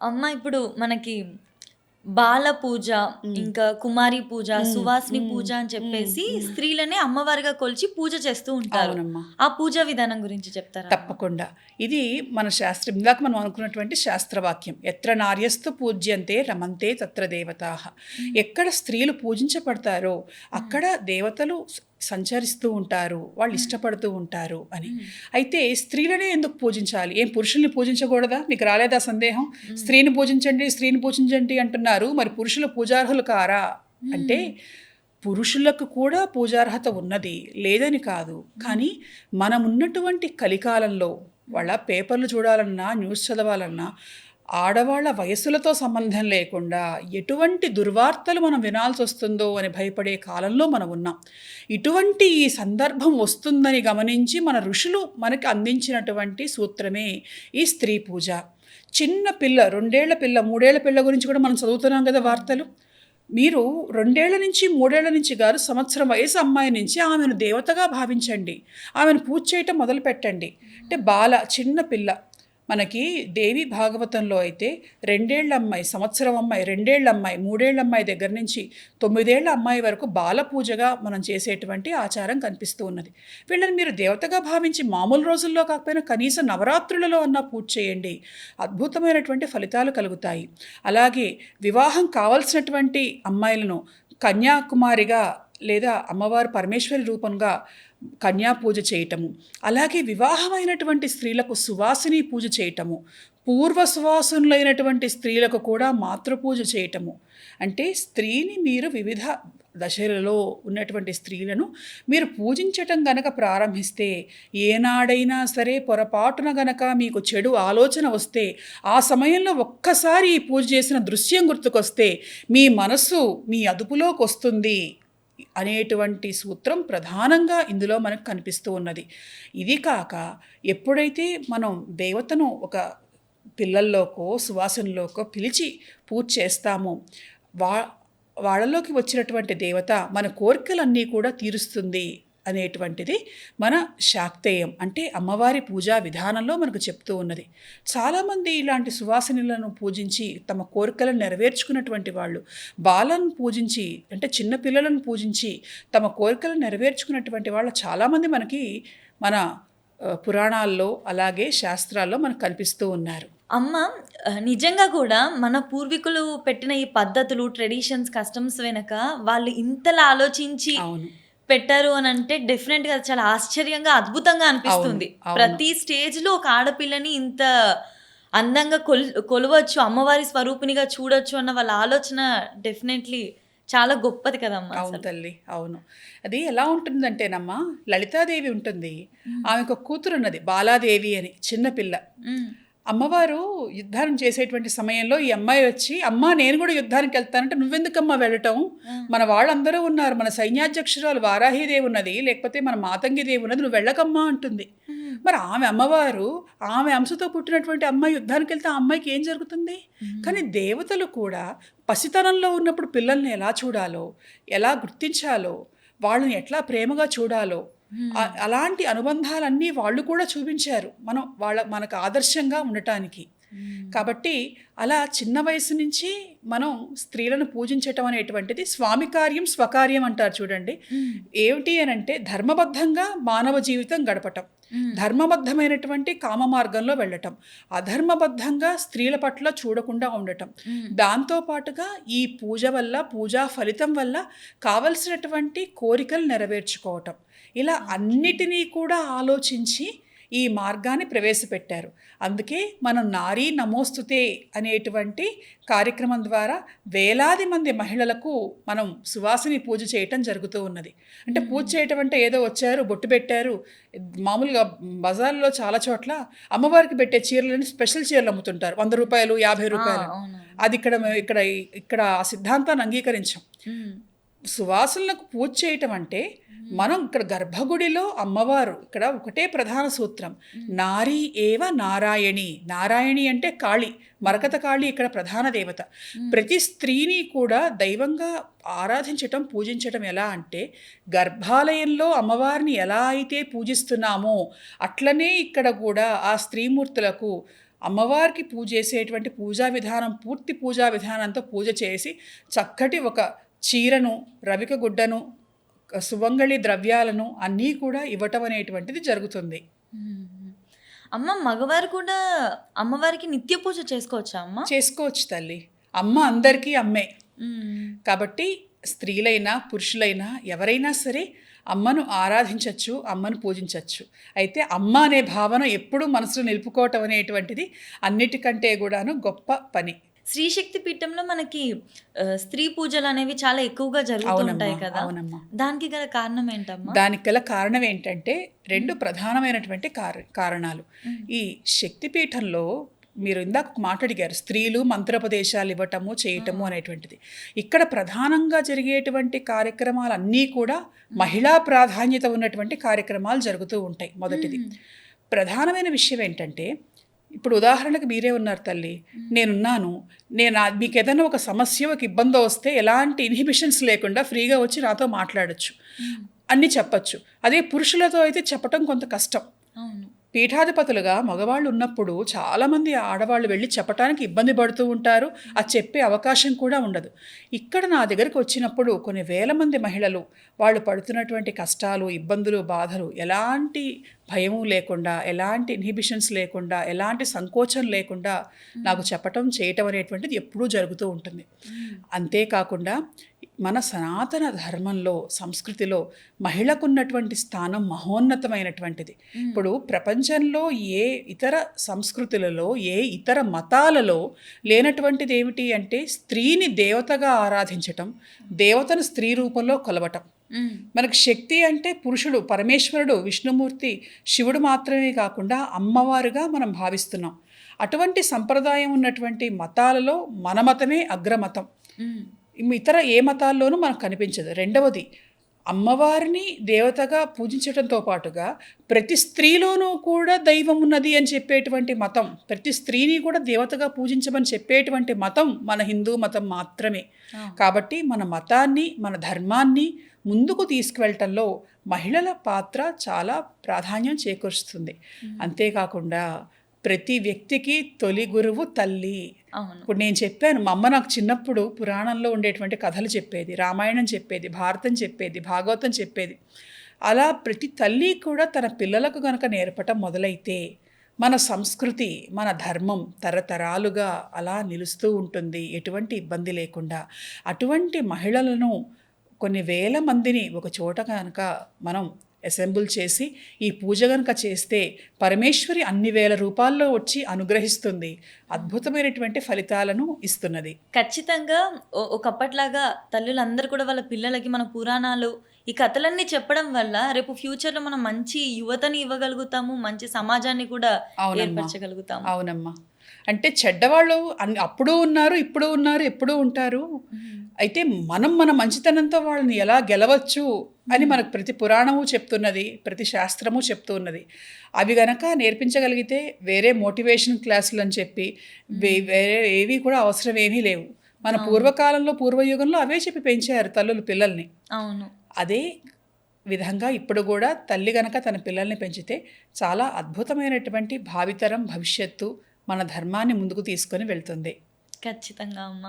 అమ్మ ఇప్పుడు మనకి బాల పూజ, హ్మ్. ఇంకా కుమారి పూజ, హ్మ్. సువాసిని హ్మ్. పూజ అని హ్మ్. చెప్పేసి హ్మ్. స్త్రీలనే అమ్మవారుగా కొలిచి పూజ చేస్తూ ఉంటారు. అవునమ్మా. ఆ పూజా విధానం గురించి చెప్తారా అమ్మ? తప్పకుండా. ఇది మన శాస్త్రం. ఇందాక మనం అనుకున్నటువంటి శాస్త్రవాక్యం. ఎత్ర నార్యస్తు పూజ్యంతే రమంతే తత్ర దేవతాః. హ్మ్. ఎక్కడ స్త్రీలు పూజించబడతారో హ్మ్. అక్కడ దేవతలు సంచరిస్తూ ఉంటారు. వాళ్ళు హ్మ్. ఇష్టపడుతూ ఉంటారు అని. హ్మ్. అయితే స్త్రీలనే ఎందుకు పూజించాలి? ఏం పురుషుల్ని పూజించకూడదా? మీకు రాలేదా సందేహం? హ్మ్. స్త్రీని పూజించండి, స్త్రీని పూజించండి అంటున్నారు. మరి పురుషులు పూజార్హులు కారా? అంటే హ్మ్. పురుషులకు కూడా పూజార్హత ఉన్నది. లేదని కాదు. హ్మ్. కానీ మనమున్నటువంటి కలికాలంలో హ్మ్. వాళ్ళ పేపర్లు చూడాలన్నా, న్యూస్ చదవాలన్నా ఆడవాళ్ళ వయస్సులతో సంబంధం లేకుండా ఎటువంటి దుర్వార్తలు మనం వినాల్సొస్తుందో అని భయపడే కాలంలో మనం ఉన్నాం. ఇటువంటి ఈ సందర్భం వస్తుందని గమనించి మన ఋషులు మనకి అందించినటువంటి సూత్రమే ఈ స్త్రీ పూజ. చిన్న పిల్ల, 2 ఏళ్ల పిల్ల, 3 ఏళ్ల పిల్ల గురించి కూడా మనం చదువుతున్నాం గదా అవును. వార్తలు. మీరు 2 ఏళ్ల నుంచి, 3 ఏళ్ల నుంచి గాదు, సంవత్సరం వయసు అమ్మాయి నుంచి ఆమెను దేవతగా భావించండి. ఆమెను పూజ చేయటం మొదలుపెట్టండి. అంటే బాల, చిన్న పిల్ల. మనకి దేవి భాగవతంలో అయితే 2 ఏళ్ల అమ్మాయి, సంవత్సరం అమ్మాయి, 2 ఏళ్ల అమ్మాయి, 3 ఏళ్ల అమ్మాయి దగ్గర నుంచి 9 ఏళ్ల అమ్మాయి వరకు బాల పూజగా మనం చేసేటువంటి ఆచారం కనిపిస్తూ ఉన్నది. వీళ్ళని మీరు దేవతగా భావించి మామూలు రోజుల్లో కాకపోయినా కనీసం నవరాత్రులలో అన్నా పూజ చేయండి. అద్భుతమైనటువంటి ఫలితాలు కలుగుతాయి. అలాగే వివాహం కావాల్సినటువంటి అమ్మాయిలను కన్యాకుమారిగా లేదా అమ్మవారు పరమేశ్వరి రూపంగా కన్యా పూజ చేయటము. అలాగే వివాహమైనటువంటి స్త్రీలకు సువాసిని పూజ చేయటము. పూర్వ సువాసినులైనటువంటి స్త్రీలకు కూడా మాతృపూజ చేయటము. అంటే స్త్రీని మీరు వివిధ దశలలో ఉన్నటువంటి స్త్రీలను మీరు పూజించటం గనక ప్రారంభిస్తే, ఏనాడైనా సరే పొరపాటున గనక మీకు చెడు ఆలోచన వస్తే, ఆ సమయంలో ఒక్కసారి ఈ పూజ చేసిన దృశ్యం గుర్తుకొస్తే, మీ మనస్సు మీ అదుపులోకొస్తుంది అనేటువంటి సూత్రం ప్రధానంగా ఇందులో మనకు కనిపిస్తూ ఉన్నది. ఇది కాక ఎప్పుడైతే మనం దేవతను ఒక పిల్లల్లోకో, సువాసనలోకో పిలిచి పూజ చేస్తామో, వా వాళ్ళలోకి వచ్చినటువంటి దేవత మన కోరికలన్నీ కూడా తీరుస్తుంది అనేటువంటిది మన శాక్తేయం. అంటే అమ్మవారి పూజా విధానంలో మనకు చెప్తూ ఉన్నది. చాలామంది ఇలాంటి సువాసినులను పూజించి తమ కోరికలను నెరవేర్చుకున్నటువంటి వాళ్ళు, బాలను పూజించి అంటే చిన్న పిల్లలను పూజించి తమ కోరికలను నెరవేర్చుకున్నటువంటి వాళ్ళు చాలామంది మనకి మన పురాణాల్లో అలాగే శాస్త్రాల్లో మనకు కనిపిస్తూ ఉన్నారు. అమ్మ నిజంగా కూడా మన పూర్వీకులు పెట్టిన ఈ పద్ధతులు, ట్రెడిషన్స్, కస్టమ్స్ వెనక వాళ్ళు ఇంతలా ఆలోచించి అవును. పెట్టారు అనంటే డెఫినెట్‌గా చాలా ఆశ్చర్యంగా, అద్భుతంగా అవును. అనిపిస్తుంది. అవును. ప్రతి స్టేజ్‌లో ఒక ఆడపిల్లని ఇంత అందంగా కొలవచ్చు, అమ్మవారి స్వరూపినిగా చూడొచ్చు అన్న వాళ్ళ ఆలోచన డెఫినెట్‌లీ చాలా గొప్పది కదమ్మా అవును అసలు. తల్లి. అవును. అది ఎలా ఉంటుందంటేనమ్మా, లలితాదేవి ఉంటుంది. హ్మ్. ఆమెకొక కూతురున్నది బాలాదేవి అని చిన్న పిల్ల. హ్మ్. అమ్మవారు యుద్ధాన్ని చేసేటువంటి సమయంలో ఈ అమ్మాయి వచ్చి, "అమ్మా నేను గూడా యుద్ధానికెళ్తానంటే" "నువ్వెందుకమ్మా వెళ్ళటం? ఆ! మన వాళ్ళందరూ ఉన్నారు. మన సైన్యాధ్యక్షురాలు వారాహిదేవి ఉన్నది, లేకపోతే మన మాతంగిదేవి ఉన్నది. నువ్వు వెళ్ళకమ్మా" అంటుంది. హ్మ్. మరి ఆమె అమ్మవారు, ఆమె అంశతో పుట్టినటువంటి అమ్మాయి యుద్ధానికెళ్తే ఆ అమ్మాయికి ఏం జరుగుతుంది? హ్మ్. కానీ దేవతలు కూడా పసితనంలో ఉన్నప్పుడు పిల్లల్ని ఎలా చూడాలో, ఎలా గుర్తించాలో, వాళ్ళని ఎట్లా ప్రేమగా చూడాలో, హ్మ్. అలాంటి అనుబంధాలన్నీ వాళ్ళు కూడా చూపించారు. మనం మనకు ఆదర్శంగా ఉండటానికి. హ్మ్. కాబట్టి అలా చిన్న వయసు నుంచి మనం స్త్రీలను పూజించటం అనేటువంటిది స్వామి కార్యం, స్వకార్యం అంటారు చూడండి. హ్మ్. ఏమిటి అనంటే ధర్మబద్ధంగా మానవ జీవితం గడపటం. హ్మ్. ధర్మబద్ధమైనటువంటి కామ మార్గంలో వెళ్ళటం. అధర్మబద్ధంగా స్త్రీల పట్ల చూడకుండా ఉండటం. హ్మ్. దాంతో పాటుగా ఈ పూజ వల్ల, పూజా ఫలితం వల్ల కావలసినటువంటి కోరికలు నెరవేర్చుకోవటం. ఇలా ఓకే. అన్నిటినీ కూడా ఆలోచించి ఈ మార్గాన్ని ప్రవేశపెట్టారు. అందుకే మనం నారీ నమోస్తుతే అనేటువంటి కార్యక్రమం ద్వారా వేలాది మంది మహిళలకు మనం సువాసిని పూజ చేయటం జరుగుతూ ఉన్నది. అంటే పూజ హ్మ్. చేయటం అంటే ఏదో వచ్చారు, బొట్టు పెట్టారు. మామూలుగా బజార్‌లో చాలా చోట్ల అమ్మవారికి పెట్టే చీరలని స్పెషల్ చీరలు అమ్ముతుంటారు. రూ. 100, రూ. 50 ఆ! అని. అవునవును. అది ఇక్కడ ఇక్కడ ఆ సిద్ధాంతాన్ని అంగీకరించం. హ్మ్. సువాసనలకు పూజ చేయటం అంటే, హ్మ్. మనం ఇక్కడ గర్భగుడిలో అమ్మవారు ఇక్కడ ఒకటే ప్రధాన సూత్రం. హ్మ్. నారీ ఏవ నారాయణి. నారాయణి అంటే కాళి. హ్మ్. మరకత కాళి ఇక్కడ ప్రధాన దేవత. హ్మ్. ప్రతి స్త్రీని కూడా దైవంగా ఆరాధించటం, పూజించటం ఎలా అంటే, గర్భాలయంలో అమ్మవారిని ఎలా అయితే పూజిస్తున్నామో, అట్లనే ఇక్కడ కూడా ఆ స్త్రీమూర్తులకు అమ్మవారికి పూజ చేసేటువంటి పూజా విధానం, పూర్తి పూజా విధానంతో పూజ చేసి చక్కటి ఒక చీరను, రవిక గుడ్డను, సువంగళి ద్రవ్యాలను అన్నీ కూడా ఇవ్వటం అనేటువంటిది జరుగుతుంది. అమ్మ మగవారు కూడా అమ్మవారికి నిత్య పూజ చేసుకోవచ్చా అమ్మ? చేసుకోవచ్చు తల్లి. అమ్మ అందరికీ అమ్మే. కాబట్టి స్త్రీలైనా పురుషులైనా ఎవరైనా సరే అమ్మను ఆరాధించవచ్చు, అమ్మను పూజించవచ్చు. అయితే అమ్మ అనే భావన ఎప్పుడూ మనసులో నిలుపుకోవటం అనేటువంటిది అన్నిటికంటే కూడాను గొప్ప పని. శ్రీ శక్తి పీఠంలో మనకి స్త్రీ పూజలు అనేవి చాలా ఎక్కువగా జరుగుతుంటాయి కదా. అవునమ్మా. దానికి గల కారణం ఏంటమ్మా? దానికి గల కారణం ఏంటంటే 2 ప్రధానమైనటువంటి కారణాలు. ఈ శక్తిపీఠంలో మీరు ఇందాక ఒక మాట అడిగారు, స్త్రీలు మంత్రోపదేశాలు ఇవ్వటము చేయటము అనేటువంటిది. ఇక్కడ ప్రధానంగా జరిగేటువంటి కార్యక్రమాలన్నీ కూడా మహిళా ప్రాధాన్యత ఉన్నటువంటి కార్యక్రమాలు జరుగుతూ ఉంటాయి. మొదటిది ప్రధానమైన విషయం ఏంటంటే, ఇప్పుడు ఉదాహరణకు మీరే ఉన్నారు తల్లి, నేనున్నాను, మీకు ఏదైనా ఒక సమస్య, ఒక ఇబ్బంది వస్తే ఎలాంటి ఇన్హిబిషన్స్ లేకుండా ఫ్రీగా వచ్చి నాతో మాట్లాడచ్చు, అన్నీ చెప్పచ్చు. అదే పురుషులతో అయితే చెప్పటం కొంత కష్టం. పీఠాధిపతులుగా మగవాళ్ళు ఉన్నప్పుడు చాలామంది ఆడవాళ్ళు వెళ్ళి చెప్పడానికి ఇబ్బంది పడుతూ ఉంటారు, అది చెప్పే అవకాశం కూడా ఉండదు. ఇక్కడ నా దగ్గరికి వచ్చినప్పుడు కొన్ని వేల మంది మహిళలు వాళ్ళు పడుతున్నటువంటి కష్టాలు, ఇబ్బందులు, బాధలు ఎలాంటి భయము లేకుండా, ఎలాంటి ఇన్హిబిషన్స్ లేకుండా, ఎలాంటి సంకోచం లేకుండా నాకు చెప్పటం, చేయటం అనేటువంటిది ఎప్పుడూ జరుగుతూ ఉంటుంది. అంతేకాకుండా మన సనాతన ధర్మంలో, సంస్కృతిలో మహిళకున్నటువంటి స్థానం మహోన్నతమైనటువంటిది. ఇప్పుడు ప్రపంచంలో ఏ ఇతర సంస్కృతులలో, ఏ ఇతర మతాలలో లేనటువంటిది ఏమిటి అంటే స్త్రీని దేవతగా ఆరాధించటం, దేవతను స్త్రీ రూపంలో కొలవటం. మనకు శక్తి అంటే పురుషుడు, పరమేశ్వరుడు, విష్ణుమూర్తి, శివుడు మాత్రమే కాకుండా అమ్మవారుగా మనం భావిస్తున్నాం. అటువంటి సంప్రదాయం ఉన్నటువంటి మతాలలో మన మతమే అగ్రమతం. ఇతర ఏ మతాల్లోనూ మనకు కనిపించదు. రెండవది, అమ్మవారిని దేవతగా పూజించడంతో పాటుగా ప్రతి స్త్రీలోనూ కూడా దైవం ఉన్నది అని చెప్పేటువంటి మతం, ప్రతి స్త్రీని కూడా దేవతగా పూజించమని చెప్పేటువంటి మతం మన హిందూ మతం మాత్రమే. కాబట్టి మన మతాన్ని, మన ధర్మాన్ని ముందుకు తీసుకువెళ్ళటంలో మహిళల పాత్ర చాలా ప్రాధాన్యం చేకూరుస్తుంది. అంతేకాకుండా ప్రతి వ్యక్తికి తొలి గురువు తల్లి. ఇప్పుడు నేను చెప్పాను, మా అమ్మ నాకు చిన్నప్పుడు పురాణంలో ఉండేటువంటి కథలు చెప్పేది, రామాయణం చెప్పేది, భారతం చెప్పేది, భాగవతం చెప్పేది. అలా ప్రతి తల్లి కూడా తన పిల్లలకు గనక నేర్పటం మొదలైతే మన సంస్కృతి, మన ధర్మం తరతరాలుగా అలా నిలుస్తూ ఉంటుంది, ఎటువంటి ఇబ్బంది లేకుండా. అటువంటి మహిళలను కొన్ని వేల మందిని ఒక చోట కనుక మనం అసెంబుల్ చేసి ఈ పూజ కనుక చేస్తే పరమేశ్వరి అన్ని వేల రూపాల్లో వచ్చి అనుగ్రహిస్తుంది, అద్భుతమైనటువంటి ఫలితాలను ఇస్తున్నది. ఖచ్చితంగా ఒకప్పట్లాగా తల్లులందరూ కూడా వాళ్ళ పిల్లలకి మన పురాణాలు, ఈ కథలన్నీ చెప్పడం వల్ల రేపు ఫ్యూచర్లో మనం మంచి యువతని ఇవ్వగలుగుతాము, మంచి సమాజాన్ని కూడా ఏర్పరచగలుగుతాము. అవునమ్మా. అంటే చెడ్డవాళ్ళు అప్పుడు ఉన్నారు, ఇప్పుడు ఉన్నారు, ఎప్పుడూ ఉంటారు. అయితే మనం మన మంచితనంతో వాళ్ళని ఎలా గెలవచ్చు అని మనకు ప్రతి పురాణము చెప్తున్నది, ప్రతి శాస్త్రము చెప్తున్నది. అవి గనక నేర్పించగలిగితే వేరే మోటివేషన్ క్లాసులు అని చెప్పి వేరే ఏవి కూడా అవసరం ఏమీ లేవు. మన పూర్వకాలంలో, పూర్వయుగంలో అవే చెప్పి పెంచారు తల్లులు పిల్లల్ని. అవును. అదే విధంగా ఇప్పుడు కూడా తల్లి గనక తన పిల్లల్ని పెంచితే చాలా అద్భుతమైనటువంటి భావితరం, భవిష్యత్తు మన ధర్మాన్ని ముందుకు తీసుకొని వెళ్తుంది. ఖచ్చితంగా అమ్మ.